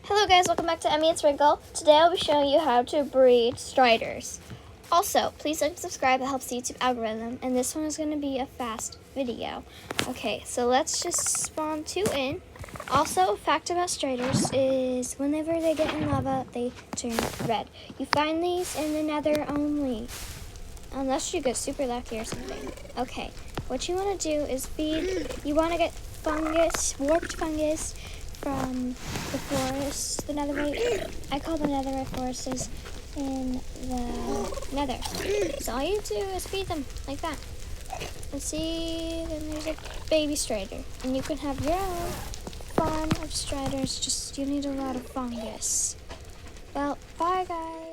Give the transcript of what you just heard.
Hello guys, welcome back to Emmy and Sprinkle. Today I'll be showing you how to breed striders. Also, please like and subscribe, it helps the YouTube algorithm, and this one is going to be a fast video. Okay, so let's just spawn 2 in. Also, a fact about striders is whenever they get in lava, they turn red. You find these in the nether only, unless you get super lucky or something. Okay, what you want to do is you want to get fungus, warped fungus, from the forest, the netherite. I call the netherite forests in the nether. So all you do is feed them like that. And see, then there's a baby strider. And you can have your own farm of striders, just you need a lot of fungus. Well, bye guys.